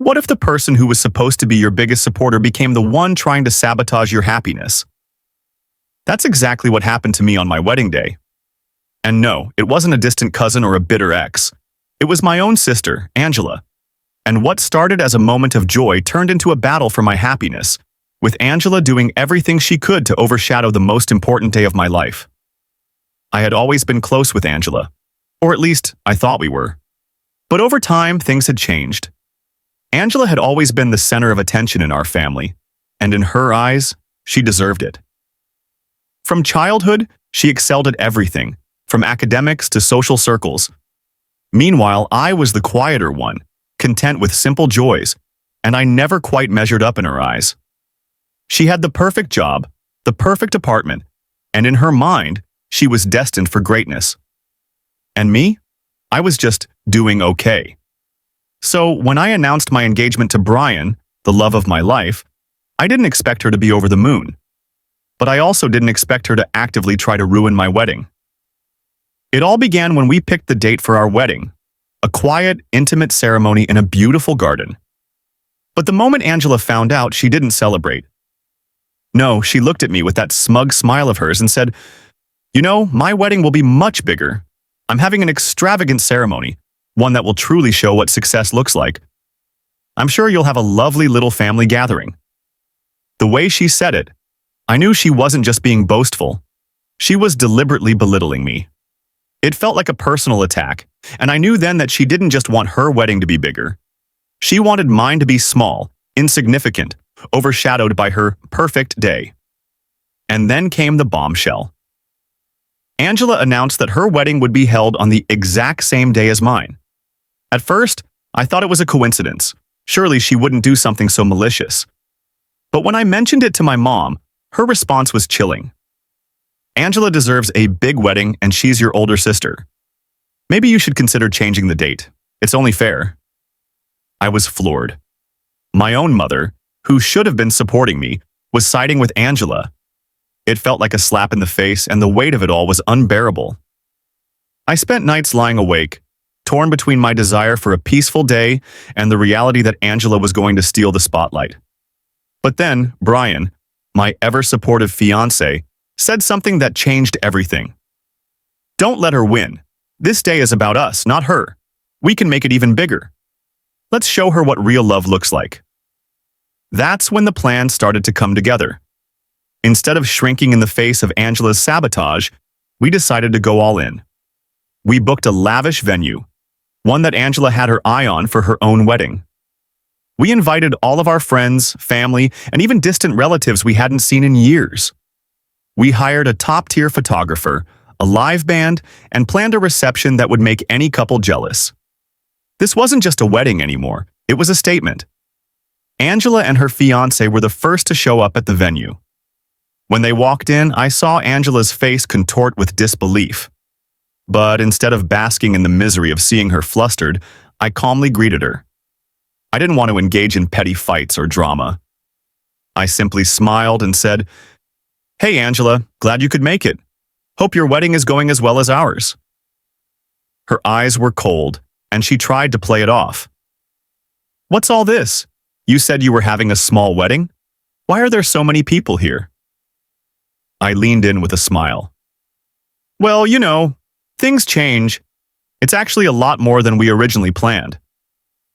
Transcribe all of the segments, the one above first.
What if the person who was supposed to be your biggest supporter became the one trying to sabotage your happiness? That's exactly what happened to me on my wedding day. And no, it wasn't a distant cousin or a bitter ex. It was my own sister, Angela. And what started as a moment of joy turned into a battle for my happiness, with Angela doing everything she could to overshadow the most important day of my life. I had always been close with Angela, or at least I thought we were. But over time, things had changed. Angela had always been the center of attention in our family, and in her eyes, she deserved it. From childhood, she excelled at everything, from academics to social circles. Meanwhile, I was the quieter one, content with simple joys, and I never quite measured up in her eyes. She had the perfect job, the perfect apartment, and in her mind, she was destined for greatness. And me? I was just doing okay. So when I announced my engagement to Brian, the love of my life, I didn't expect her to be over the moon. But I also didn't expect her to actively try to ruin my wedding. It all began when we picked the date for our wedding, a quiet, intimate ceremony in a beautiful garden. But the moment Angela found out, she didn't celebrate. No, she looked at me with that smug smile of hers and said, "You know, my wedding will be much bigger. I'm having an extravagant ceremony, one that will truly show what success looks like. I'm sure you'll have a lovely little family gathering." The way she said it, I knew she wasn't just being boastful. She was deliberately belittling me. It felt like a personal attack, and I knew then that she didn't just want her wedding to be bigger. She wanted mine to be small, insignificant, overshadowed by her perfect day. And then came the bombshell. Angela announced that her wedding would be held on the exact same day as mine. At first, I thought it was a coincidence. Surely she wouldn't do something so malicious. But when I mentioned it to my mom, her response was chilling. "Angela deserves a big wedding and she's your older sister. Maybe you should consider changing the date. It's only fair." I was floored. My own mother, who should have been supporting me, was siding with Angela. It felt like a slap in the face, and the weight of it all was unbearable. I spent nights lying awake, torn between my desire for a peaceful day and the reality that Angela was going to steal the spotlight. But then, Brian, my ever-supportive fiancé, said something that changed everything. "Don't let her win. This day is about us, not her. We can make it even bigger. Let's show her what real love looks like." That's when the plan started to come together. Instead of shrinking in the face of Angela's sabotage, we decided to go all in. We booked a lavish venue, one that Angela had her eye on for her own wedding. We invited all of our friends, family, and even distant relatives we hadn't seen in years. We hired a top-tier photographer, a live band, and planned a reception that would make any couple jealous. This wasn't just a wedding anymore, it was a statement. Angela and her fiancé were the first to show up at the venue. When they walked in, I saw Angela's face contort with disbelief. But instead of basking in the misery of seeing her flustered, I calmly greeted her. I didn't want to engage in petty fights or drama. I simply smiled and said, "Hey Angela, glad you could make it. Hope your wedding is going as well as ours." Her eyes were cold, and she tried to play it off. "What's all this? You said you were having a small wedding? Why are there so many people here?" I leaned in with a smile. "Well, you know, things change. It's actually a lot more than we originally planned.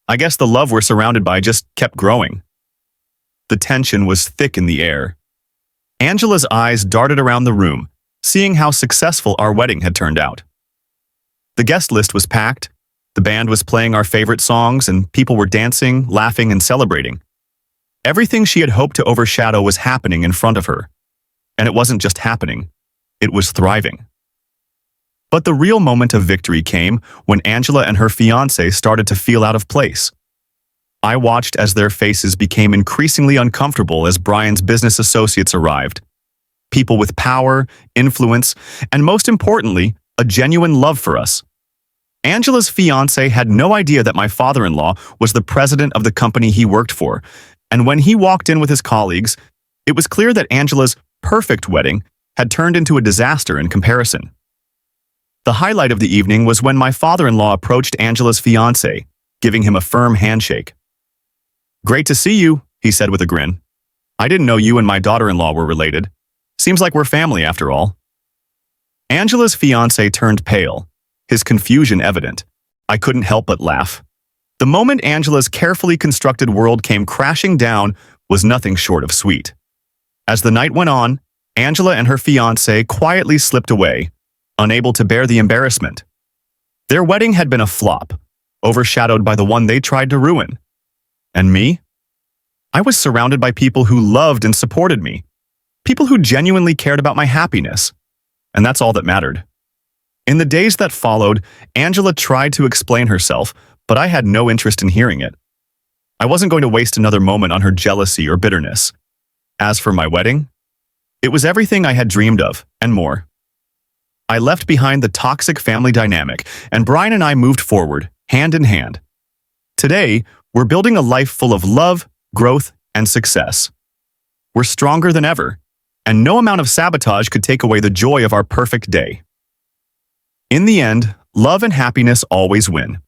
I guess the love we're surrounded by just kept growing." The tension was thick in the air. Angela's eyes darted around the room, seeing how successful our wedding had turned out. The guest list was packed, the band was playing our favorite songs, and people were dancing, laughing, and celebrating. Everything she had hoped to overshadow was happening in front of her. And it wasn't just happening, it was thriving. But the real moment of victory came when Angela and her fiancé started to feel out of place. I watched as their faces became increasingly uncomfortable as Brian's business associates arrived. People with power, influence, and most importantly, a genuine love for us. Angela's fiancé had no idea that my father-in-law was the president of the company he worked for, and when he walked in with his colleagues, it was clear that Angela's perfect wedding had turned into a disaster in comparison. The highlight of the evening was when my father-in-law approached Angela's fiancé, giving him a firm handshake. Great to see you, he said with a grin. I didn't know you and my daughter-in-law were related. Seems like we're family after all. Angela's fiancé turned pale, his confusion evident. I couldn't help but laugh. The moment Angela's carefully constructed world came crashing down was nothing short of sweet. As the night went on, Angela and her fiancé quietly slipped away, unable to bear the embarrassment. Their wedding had been a flop, overshadowed by the one they tried to ruin. And me? I was surrounded by people who loved and supported me, people who genuinely cared about my happiness, and that's all that mattered. In the days that followed, Angela tried to explain herself, but I had no interest in hearing it. I wasn't going to waste another moment on her jealousy or bitterness. As for my wedding, it was everything I had dreamed of, and more. I left behind the toxic family dynamic, and Brian and I moved forward, hand in hand. Today, we're building a life full of love, growth, and success. We're stronger than ever, and no amount of sabotage could take away the joy of our perfect day. In the end, love and happiness always win.